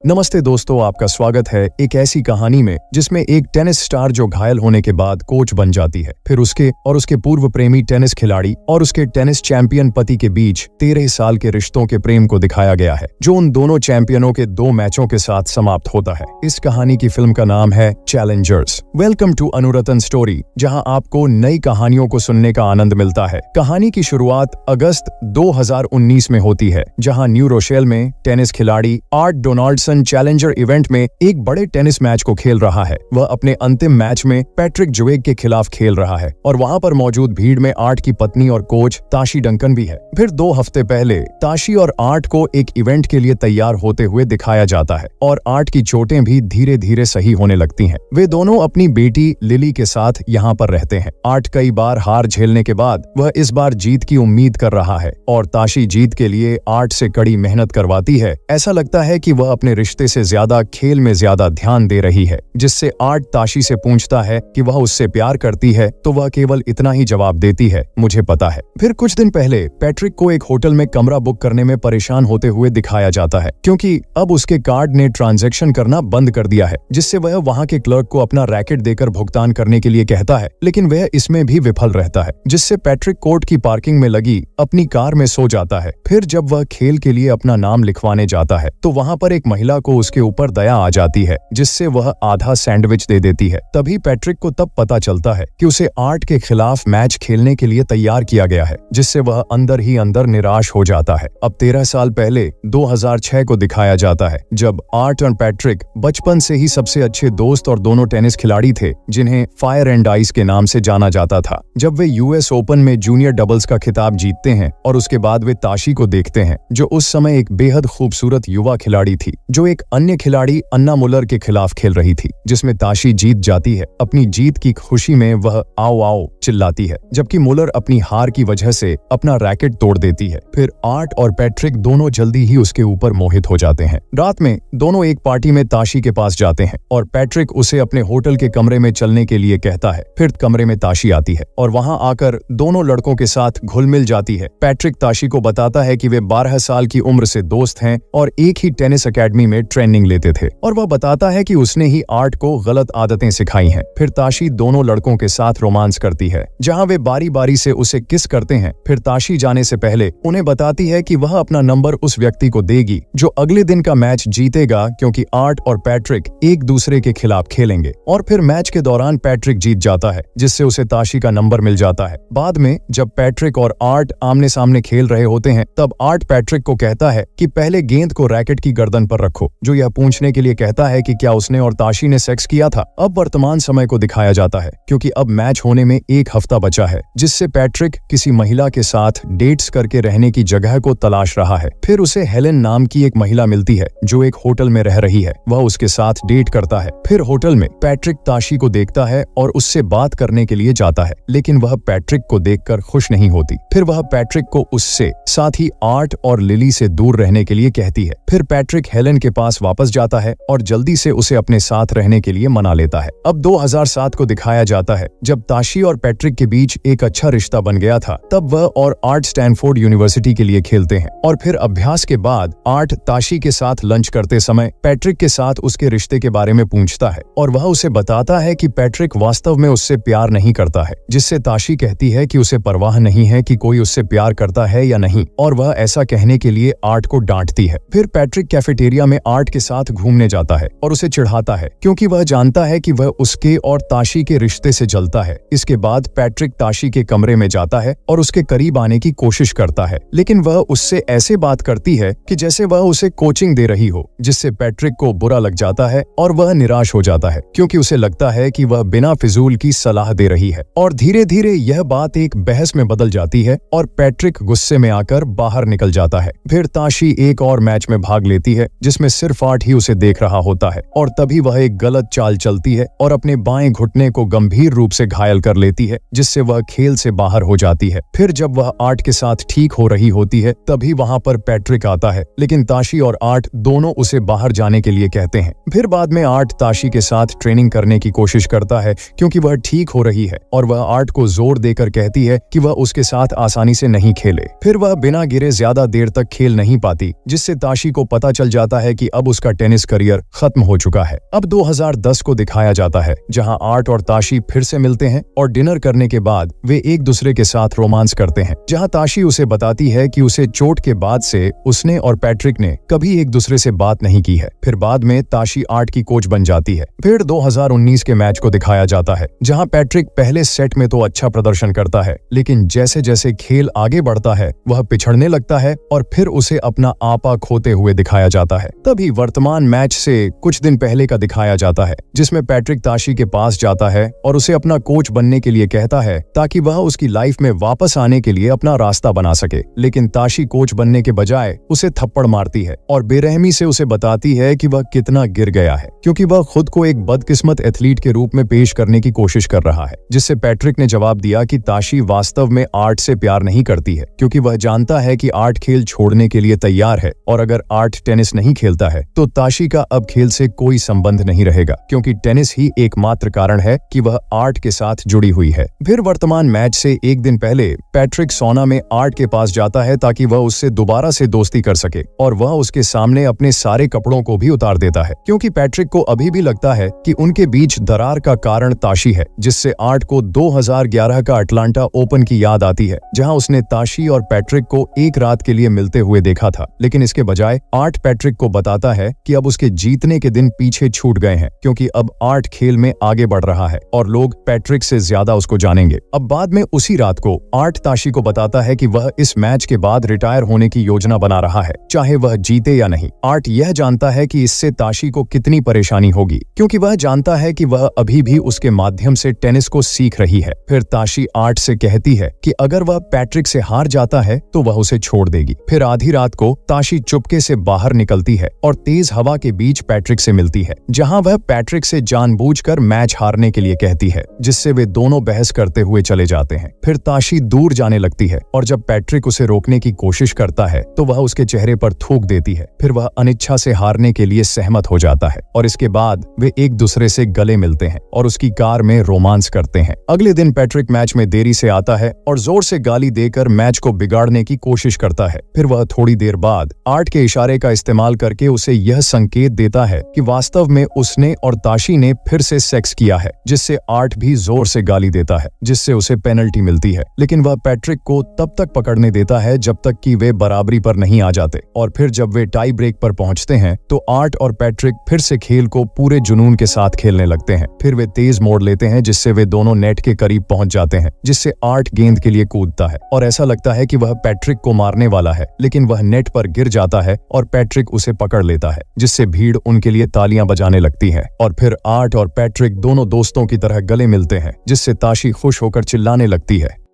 नमस्ते दोस्तों, आपका स्वागत है एक ऐसी कहानी में जिसमें एक टेनिस स्टार जो घायल होने के बाद कोच बन जाती है, फिर उसके और उसके पूर्व प्रेमी टेनिस खिलाड़ी और उसके टेनिस चैंपियन पति के बीच 13 साल के रिश्तों के प्रेम को दिखाया गया है, जो उन दोनों चैंपियनों के 2 मैचों के साथ समाप्त होता है। इस कहानी की फिल्म का नाम है चैलेंजर्स। वेलकम टू अनुरतन स्टोरी, जहां आपको नई कहानियों को सुनने का आनंद मिलता है। कहानी की शुरुआत अगस्त 2019 में होती है, जहां न्यू रोशेल में टेनिस खिलाड़ी आर्ट डोनाल्डसन चैलेंजर इवेंट में एक बड़े टेनिस मैच को खेल रहा है। वह अपने अंतिम मैच में पैट्रिक जुएग के खिलाफ खेल रहा है और वहां पर मौजूद भीड़ में आर्ट की पत्नी और कोच ताशी डंकन भी है। फिर 2 हफ्ते पहले ताशी और आर्ट को एक इवेंट के लिए तैयार होते हुए दिखाया जाता है और आर्ट की चोटें भी धीरे धीरे सही होने लगती हैं। वे दोनों अपनी बेटी लिली के साथ यहाँ पर रहते हैं। आर्ट कई बार हार झेलने के बाद वह इस बार जीत की उम्मीद कर रहा है और ताशी जीत के लिए आर्ट से कड़ी मेहनत करवाती है। ऐसा लगता है कि वह अपने रिश्ते से ज्यादा खेल में ज्यादा ध्यान दे रही है, जिससे आर्ट ताशी से पूछता है कि वह उससे प्यार करती है, तो वह केवल इतना ही जवाब देती है, मुझे पता है। फिर कुछ दिन पहले पैट्रिक को एक होटल में कमरा बुक करने में परेशान होते हुए दिखाया जाता है, क्योंकि अब उसके कार्ड ने ट्रांजैक्शन करना बंद कर दिया है, जिससे वह वहां के क्लर्क को अपना रैकेट देकर भुगतान करने के लिए कहता है, लेकिन वह इसमें भी विफल रहता है, जिससे पैट्रिक कोर्ट की पार्किंग में लगी अपनी कार में सो जाता है। फिर जब वह खेल के लिए अपना नाम लिखवाने जाता है, तो वहां पर एक महिला को उसके ऊपर दया आ जाती है, जिससे वह आधा सैंडविच दे देती है। तभी पैट्रिक को तब पता चलता है कि उसे आर्ट के खिलाफ मैच खेलने के लिए तैयार किया गया है, जिससे वह अंदर ही अंदर निराश हो जाता है। अब 13 साल पहले 2006 को दिखाया जाता है, जब आर्ट और पैट्रिक बचपन से ही सबसे अच्छे दोस्त और दोनों टेनिस खिलाड़ी थे, जिन्हें फायर एंड आइस के नाम से जाना जाता था। जब वे यूएस ओपन में जूनियर डबल्स का खिताब जीतते हैं और उसके बाद वे ताशी को देखते हैं, जो उस समय एक बेहद खूबसूरत युवा खिलाड़ी थी, जो एक अन्य खिलाड़ी अन्ना मुलर के खिलाफ खेल रही थी, जिसमें ताशी जीत जाती है। अपनी जीत की खुशी में वह आओ आओ चिल्लाती है, जबकि मुलर अपनी हार की वजह से अपना रैकेट तोड़ देती है। फिर आर्ट और पैट्रिक दोनों जल्दी ही उसके ऊपर मोहित हो जाते हैं। रात में दोनों एक पार्टी में ताशी के पास जाते हैं और पैट्रिक उसे अपने होटल के कमरे में चलने के लिए कहता है। फिर कमरे में ताशी आती है और वहां आकर दोनों लड़कों के साथ घुल मिल जाती है। पैट्रिक ताशी को बताता है कि वे 12 साल की उम्र से दोस्त हैं और एक ही टेनिस अकेडमी में ट्रेनिंग लेते थे, और वह बताता है कि उसने ही आर्ट को गलत आदतें सिखाई हैं। फिर ताशी दोनों लड़कों के साथ रोमांस करती है, जहां वे बारी बारी से उसे किस करते हैं। फिर ताशी जाने से पहले उन्हें बताती है कि वह अपना नंबर उस व्यक्ति को देगी जो अगले दिन का मैच जीतेगा, क्योंकि आर्ट और पैट्रिक एक दूसरे के खिलाफ खेलेंगे। और फिर मैच के दौरान पैट्रिक जीत जाता है, जिससे उसे ताशी का नंबर मिल जाता है। बाद में जब पैट्रिक और आर्ट आमने सामने खेल रहे होते हैं, तब आर्ट पैट्रिक को कहता है कि पहले गेंद को रैकेट की गर्दन पर रखो, जो यह पूछने के लिए कहता है कि क्या उसने और ताशी ने सेक्स किया था। अब वर्तमान समय को दिखाया जाता है, क्योंकि अब मैच होने में 1 हफ्ता बचा है, जिससे पैट्रिक किसी महिला के साथ डेट्स करके रहने की जगह को तलाश रहा है। फिर उसे हेलेन नाम की एक महिला मिलती है, जो एक होटल में रह रही है। वह उसके साथ डेट करता है। फिर होटल में पैट्रिक ताशी को देखता है और उससे बात करने के लिए जाता है, लेकिन वह पैट्रिक को देखकर खुश नहीं होती। फिर वह पैट्रिक को उससे साथ ही आर्ट और लिली से दूर रहने के लिए कहती है। फिर पैट्रिक हेलेन के पास वापस जाता है और जल्दी से उसे अपने साथ रहने के लिए मना लेता है। अब 2007 को दिखाया जाता है, जब ताशी और पैट्रिक के बीच एक अच्छा रिश्ता बन गया था। तब वह और आर्ट स्टैनफोर्ड यूनिवर्सिटी के लिए खेलते हैं और फिर अभ्यास के बाद आर्ट ताशी के साथ लंच करते समय पैट्रिक के साथ उसके रिश्ते के बारे में पूछता है और वह उसे बताता है कि पैट्रिक वास्तव में उससे प्यार नहीं करता है, जिससे ताशी कहती है कि उसे परवाह नहीं है कि कोई उससे प्यार करता है या नहीं, और वह ऐसा कहने के लिए आर्ट को डांटती है। फिर पैट्रिक कैफेटेरिया में आर्ट के साथ घूमने जाता है और उसे चिढ़ाता है, क्योंकि वह जानता है कि वह उसके और ताशी के रिश्ते से जलता है। इसके बाद पैट्रिक ताशी के कमरे में जाता है और उसके करीब आने की कोशिश करता है, लेकिन वह उससे ऐसे बात करती है कि जैसे वह उसे कोचिंग दे रही हो, जिससे पैट्रिक को बुरा लग जाता है और वह निराश हो जाता है, क्योंकि उसे लगता है कि वह बिना फिजूल की सलाह दे रही है। और धीरे धीरे यह बात एक बहस में बदल जाती है और पैट्रिक गुस्से में आकर बाहर निकल जाता है। फिर ताशी एक और मैच में भाग लेती है, जिसमें सिर्फ आर्ट ही उसे देख रहा होता है, और तभी वह एक गलत चाल चलती है और अपने बाएं घुटने को गंभीर रूप से घायल कर लेती है, जिससे वह खेल से बाहर हो जाती है। फिर जब वह आर्ट के साथ ठीक हो रही होती है, तभी वहां पर पैट्रिक आता है, लेकिन ताशी और आर्ट दोनों उसे बाहर जाने के लिए कहते हैं। फिर बाद में आर्ट ताशी के साथ ट्रेनिंग करने की कोशिश करता है, क्योंकि वह ठीक हो रही है, और वह आर्ट को जोर देकर कहती है कि वह उसके साथ आसानी से नहीं खेले। फिर वह बिना गिरे ज्यादा देर तक खेल नहीं पाती, जिससे ताशी को पता चल जाता है है कि अब उसका टेनिस करियर खत्म हो चुका है। अब 2010 को दिखाया जाता है, जहां आर्ट और ताशी फिर से मिलते हैं और डिनर करने के बाद वे एक दूसरे के साथ रोमांस करते हैं, जहां ताशी उसे बताती है कि उसे चोट के बाद से उसने और पैट्रिक ने कभी एक दूसरे से बात नहीं की है। फिर बाद में ताशी आर्ट की कोच बन जाती है। फिर 2019 के मैच को दिखाया जाता है, जहां पैट्रिक पहले सेट में तो अच्छा प्रदर्शन करता है, लेकिन जैसे जैसे खेल आगे बढ़ता है वह पिछड़ने लगता है और फिर उसे अपना आपा खोते हुए दिखाया जाता है। तभी वर्तमान मैच से कुछ दिन पहले का दिखाया जाता है, जिसमें पैट्रिक ताशी के पास जाता है और उसे अपना कोच बनने के लिए कहता है ताकि वह उसकी लाइफ में वापस आने के लिए अपना रास्ता बना सके। लेकिन ताशी कोच बनने के बजाय उसे थप्पड़ मारती है और बेरहमी से उसे बताती है कि वह कितना गिर गया है, क्योंकि वह खुद को एक बदकिस्मत एथलीट के रूप में पेश करने की कोशिश कर रहा है। जिससे पैट्रिक ने जवाब दिया कि ताशी वास्तव में आर्ट से प्यार नहीं करती है, क्योंकि वह जानता है कि आर्ट खेल छोड़ने के लिए तैयार है और अगर आर्ट टेनिस नहीं खेलता है तो ताशी का अब खेल से कोई संबंध नहीं रहेगा, क्योंकि टेनिस ही एकमात्र कारण है कि वह आर्ट के साथ जुड़ी हुई है। फिर वर्तमान मैच से एक दिन पहले पैट्रिक सौना में आर्ट के पास जाता है ताकि वह उससे दोबारा से दोस्ती कर सके और वह उसके सामने अपने सारे कपड़ों को भी उतार देता है, क्योंकि पैट्रिक को अभी भी लगता है कि उनके बीच दरार का कारण ताशी है। जिससे आर्ट को 2011 का अटलांटा ओपन की याद आती है, जहां उसने ताशी और पैट्रिक को एक रात के लिए मिलते हुए देखा था। लेकिन इसके बजाय आर्ट पैट्रिक को बताता है कि अब उसके जीतने के दिन पीछे छूट गए हैं, क्योंकि अब आर्ट खेल में आगे बढ़ रहा है और लोग पैट्रिक से ज्यादा उसको जानेंगे। अब बाद में उसी रात को आर्ट ताशी को बताता है कि वह इस मैच के बाद रिटायर होने की योजना बना रहा है, चाहे वह जीते या नहीं। आर्ट यह जानता है कि इससे ताशी को कितनी परेशानी होगी, क्योंकि वह जानता है कि वह अभी भी उसके माध्यम से टेनिस को सीख रही है। फिर ताशी आर्ट से कहती है कि अगर वह पैट्रिक से हार जाता है तो वह उसे छोड़ देगी। फिर आधी रात को ताशी चुपके से बाहर निकलती है और तेज हवा के बीच पैट्रिक से मिलती है, जहां वह पैट्रिक से जानबूझकर मैच हारने के लिए कहती है, जिससे वे दोनों बहस करते हुए चले जाते हैं। फिर ताशी दूर जाने लगती है और जब पैट्रिक उसे रोकने की कोशिश करता है तो वह उसके चेहरे पर थूक देती है। फिर वह अनिच्छा से हारने के लिए सहमत हो जाता है और इसके बाद वे एक दूसरे से गले मिलते हैं और उसकी कार में रोमांस करते हैं। अगले दिन पैट्रिक मैच में देरी से आता है और जोर से गाली देकर मैच को बिगाड़ने की कोशिश करता है। फिर वह थोड़ी देर बाद आर्ट के इशारे का इस्तेमाल करके उसे यह संकेत देता है कि वास्तव में उसने और ताशी ने फिर से सेक्स किया है, जिससे आर्ट भी जोर से गाली देता है, जिससे उसे पेनल्टी मिलती है। लेकिन वह पैट्रिक को तब तक पकड़ने देता है जब तक कि वे बराबरी पर नहीं आ जाते और फिर जब वे टाई ब्रेक पर पहुंचते हैं तो आर्ट और पैट्रिक फिर से खेल को पूरे जुनून के साथ खेलने लगते हैं। फिर वे तेज मोड़ लेते हैं, जिससे वे दोनों नेट के करीब पहुंच जाते हैं, जिससे आर्ट गेंद के लिए कूदता है और ऐसा लगता है कि वह पैट्रिक को मारने वाला है, लेकिन वह नेट पर गिर जाता है और पैट्रिक उसे पकड़ लेता है, जिससे भीड़ उनके लिए तालियां बजाने लगती है। और फिर आर्ट और पैट्रिक दोनों दोस्तों की तरह गले मिलते हैं, जिससे ताशी खुश होकर चिल्लाने लगती है